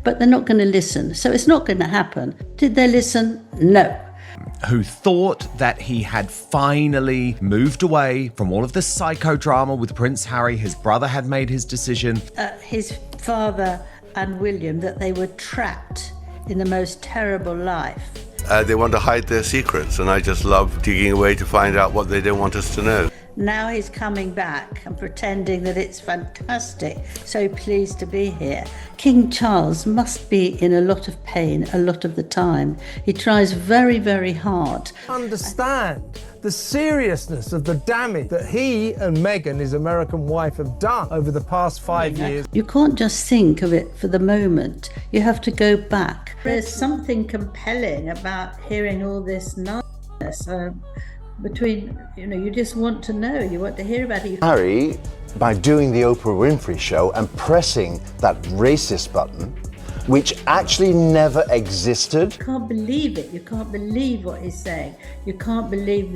but they're not going to listen. So it's not going to happen. Did they listen? No. Who thought that he had finally moved away from all of the psychodrama with Prince Harry. His brother had made his decision. His father and William, that they were trapped in the most terrible life. They want to hide their secrets, and I just love digging away to find out what they don't want us to know. Now he's coming back and pretending that it's fantastic, so pleased to be here. King Charles must be in a lot of pain a lot of the time. He tries very, very hard. Understand the seriousness of the damage that he and Meghan, his American wife, have done over the past 5 years. You can't just think of it for the moment. You have to go back. There's something compelling about hearing all this nonsense. You just want to know, you want to hear about it. Harry, by doing the Oprah Winfrey Show and pressing that racist button, which actually never existed. You can't believe it. You can't believe what he's saying. You can't believe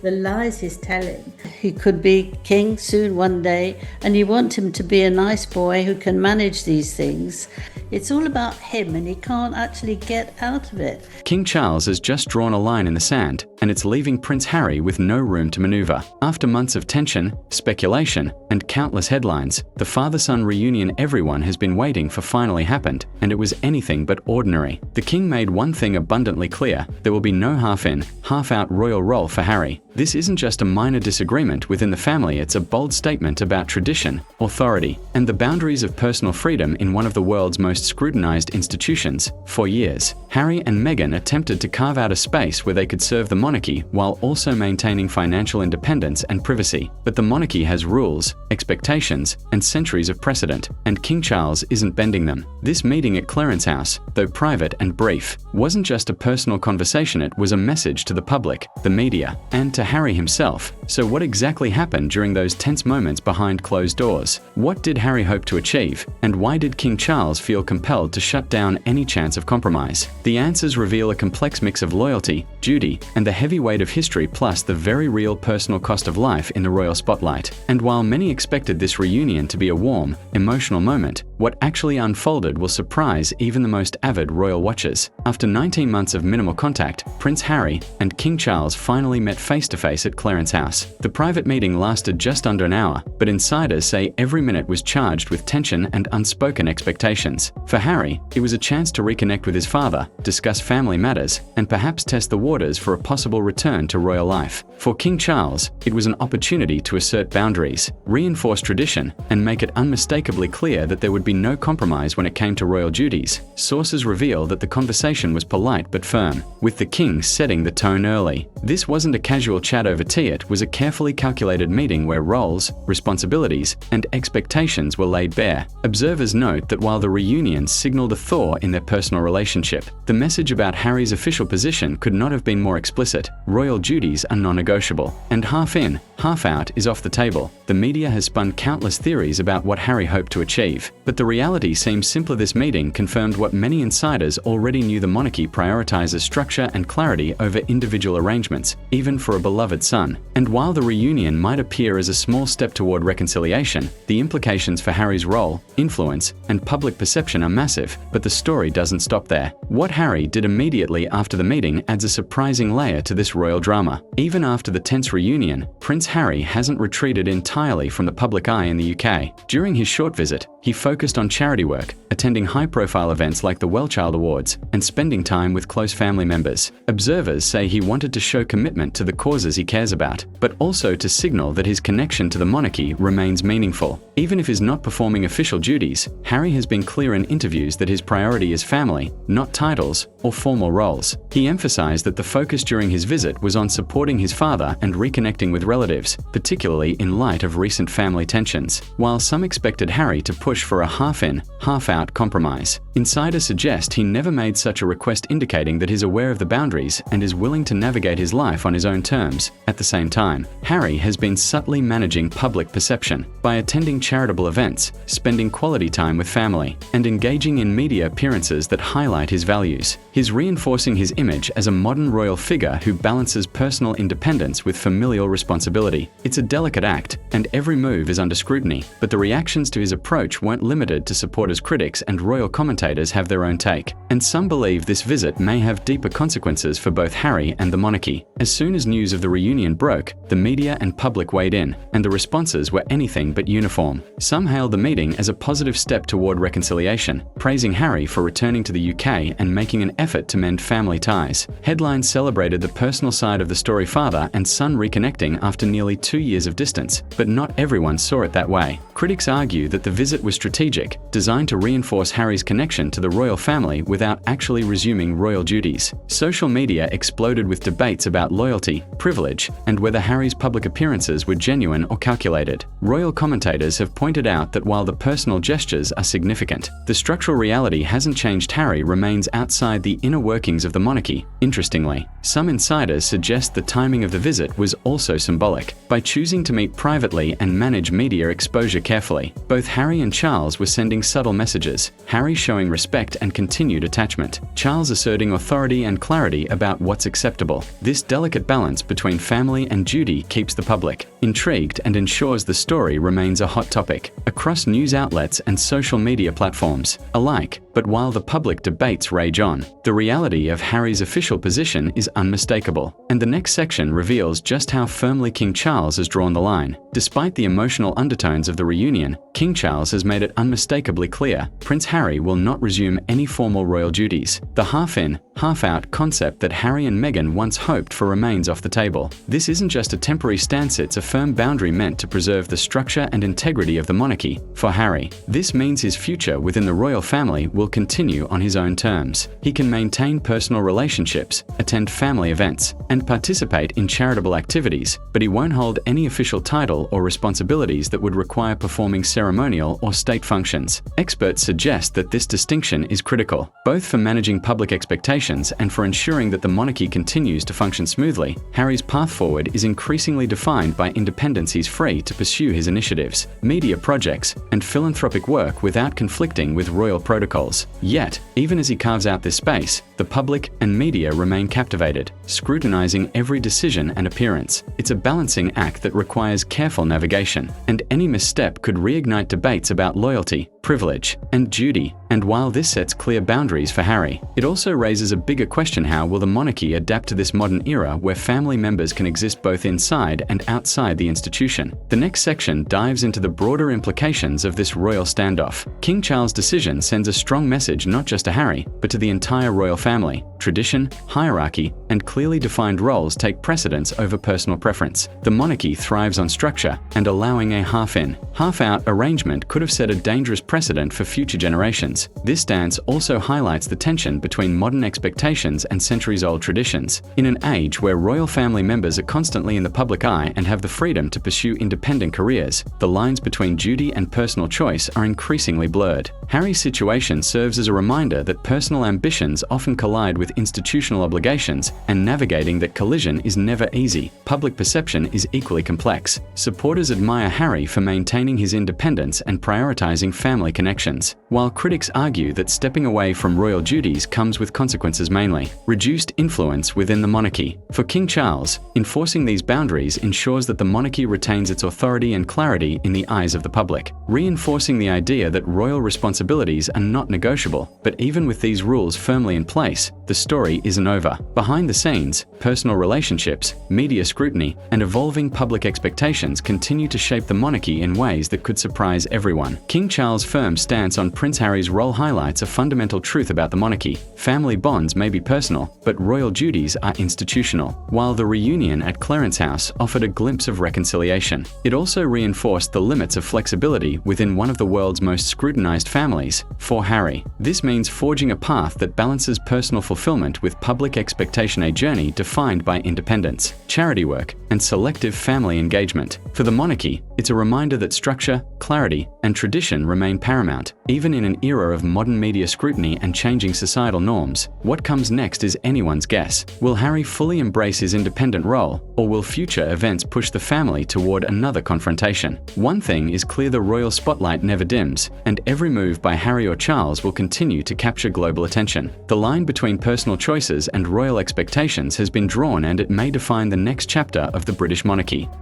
the lies he's telling. He could be king soon one day, and you want him to be a nice boy who can manage these things. It's all about him, and he can't actually get out of it. King Charles has just drawn a line in the sand, and it's leaving Prince Harry with no room to maneuver. After months of tension, speculation, and countless headlines, the father-son reunion everyone has been waiting for finally happened, and it was anything but ordinary. The king made one thing abundantly clear: there will be no half-in, half-out royal role for Harry. This isn't just a minor disagreement within the family, it's a bold statement about tradition, authority, and the boundaries of personal freedom in one of the world's most scrutinized institutions. For years, Harry and Meghan attempted to carve out a space where they could serve the monarchy while also maintaining financial independence and privacy. But the monarchy has rules, expectations, and centuries of precedent, and King Charles isn't bending them. This meeting at Clarence House, though private and brief, wasn't just a personal conversation, it was a message to the public, the media, and to Harry himself. So what exactly happened during those tense moments behind closed doors? What did Harry hope to achieve? And why did King Charles feel compelled to shut down any chance of compromise? The answers reveal a complex mix of loyalty, duty, and the heavy weight of history, plus the very real personal cost of life in the royal spotlight. And while many expected this reunion to be a warm, emotional moment, what actually unfolded will surprise even the most avid royal watchers. After 19 months of minimal contact, Prince Harry and King Charles finally met face-to-face at Clarence House. The private meeting lasted just under an hour, but insiders say every minute was charged with tension and unspoken expectations. For Harry, it was a chance to reconnect with his father, discuss family matters, and perhaps test the waters for a possible return to royal life. For King Charles, it was an opportunity to assert boundaries, reinforce tradition, and make it unmistakably clear that there would be no compromise when it came to royal duties. Sources reveal that the conversation was polite but firm, with the king setting the tone early. This wasn't a casual chat over tea, it was a carefully calculated meeting where roles, responsibilities, and expectations were laid bare. Observers note that while the reunion signaled a thaw in their personal relationship, the message about Harry's official position could not have been more explicit. Royal duties are non-negotiable, and half in, half out is off the table. The media has spun countless theories about what Harry hoped to achieve, but the reality seems simpler. This meeting confirmed what many insiders already knew: the monarchy prioritizes structure and clarity over individual arrangements, even for a beloved son. And while the reunion might appear as a small step toward reconciliation, the implications for Harry's role, influence, and public perception are massive. But the story doesn't stop there. What Harry did immediately after the meeting adds a surprising layer to this royal drama. Even after the tense reunion, Prince Harry hasn't retreated entirely from the public eye in the UK. During his short visit, he focused on charity work, attending high-profile events like the Wellchild Awards, and spending time with close family members. Observers say he wanted to show commitment to the causes he cares about, but also to signal that his connection to the monarchy remains meaningful. Even if he's not performing official duties, Harry has been clear in interviews that his priority is family, not titles or formal roles. He emphasized that the focus during his visit was on supporting his father and reconnecting with relatives, particularly in light of recent family tensions. While some expected Harry to push for a half-in, half-out compromise, insiders suggest he never made such a request, indicating that he's aware of the boundaries and is willing to navigate his life on his own terms. At the same time, Harry has been subtly managing public perception by attending charitable events, spending quality time with family, and engaging in media appearances that highlight his values. He's reinforcing his image as a modern royal figure who balances personal independence with familial responsibility. responsibility. It's a delicate act, and every move is under scrutiny, but the reactions to his approach weren't limited to supporters, critics, and royal commentators have their own take. And some believe this visit may have deeper consequences for both Harry and the monarchy. As soon as news of the reunion broke, the media and public weighed in, and the responses were anything but uniform. Some hailed the meeting as a positive step toward reconciliation, praising Harry for returning to the UK and making an effort to mend family ties. Headlines celebrated the personal side of the story, father and son reconnecting after nearly 2 years of distance, but not everyone saw it that way. Critics argue that the visit was strategic, designed to reinforce Harry's connection to the royal family without actually resuming royal duties. Social media exploded with debates about loyalty, privilege, and whether Harry's public appearances were genuine or calculated. Royal commentators have pointed out that while the personal gestures are significant, the structural reality hasn't changed. Harry remains outside the inner workings of the monarchy. Interestingly, some insiders suggest the timing of the visit was also symbolic. By choosing to meet privately and manage media exposure carefully, both Harry and Charles were sending subtle messages, Harry showing respect and continued attachment, Charles asserting authority and clarity about what's acceptable. This delicate balance between family and duty keeps the public intrigued and ensures the story remains a hot topic across news outlets and social media platforms alike. But while the public debates rage on, the reality of Harry's official position is unmistakable, and the next section reveals just how firmly King Charles has drawn the line. Despite the emotional undertones of the reunion, King Charles has made it unmistakably clear Prince Harry will not resume any formal royal duties. The half-in, half-out concept that Harry and Meghan once hoped for remains off the table. This isn't just a temporary stance, it's a firm boundary meant to preserve the structure and integrity of the monarchy. For Harry, this means his future within the royal family will continue on his own terms. He can maintain personal relationships, attend family events, and participate in charitable activities, but he won't hold any official title or responsibilities that would require performing ceremonial or state functions. Experts suggest that this distinction is critical, both for managing public expectations and for ensuring that the monarchy continues to function smoothly. Harry's path forward is increasingly defined by independence. He's free to pursue his initiatives, media projects, and philanthropic work without conflicting with royal protocols. Yet, even as he carves out this space, the public and media remain captivated, scrutinizing every decision and appearance. It's a balancing act that requires careful navigation, and any misstep could reignite debates about loyalty, privilege, and duty. And while this sets clear boundaries for Harry, it also raises a bigger question: how will the monarchy adapt to this modern era where family members can exist both inside and outside the institution? The next section dives into the broader implications of this royal standoff. King Charles' decision sends a strong message not just to Harry, but to the entire royal family. Tradition, hierarchy, and clearly defined roles take precedence over personal preference. The monarchy thrives on structure, and allowing a half-in, half-out arrangement could have set a dangerous precedent for future generations. This stance also highlights the tension between modern expectations and centuries-old traditions. In an age where royal family members are constantly in the public eye and have the freedom to pursue independent careers, the lines between duty and personal choice are increasingly blurred. Harry's situation serves as a reminder that personal ambitions often collide with institutional obligations, and navigating that collision is never easy. Public perception is equally complex. Supporters admire Harry for maintaining his independence and prioritizing family connections, while critics argue that stepping away from royal duties comes with consequences, mainly reduced influence within the monarchy. For King Charles, enforcing these boundaries ensures that the monarchy retains its authority and clarity in the eyes of the public, reinforcing the idea that royal responsibilities are not negotiable. But even with these rules firmly in place, the story isn't over. Behind the scenes, personal relationships, media scrutiny, and evolving public expectations continue to shape the monarchy in ways that could surprise everyone. King Charles' firm stance on Prince Harry's role highlights a fundamental truth about the monarchy. Family bonds may be personal, but royal duties are institutional. While the reunion at Clarence House offered a glimpse of reconciliation, it also reinforced the limits of flexibility within one of the world's most scrutinized families. For Harry, this means forging a path that balances personal fulfillment with public expectation, a journey defined by independence, charity work, and selective family engagement. For the monarchy, it's a reminder that structure, clarity, and tradition remain paramount, even in an era of modern media scrutiny and changing societal norms. What comes next is anyone's guess. Will Harry fully embrace his independent role, or will future events push the family toward another confrontation? One thing is clear: the royal spotlight never dims, and every move by Harry or Charles will continue to capture global attention. The line between personal choices and royal expectations has been drawn, and it may define the next chapter of the British monarchy.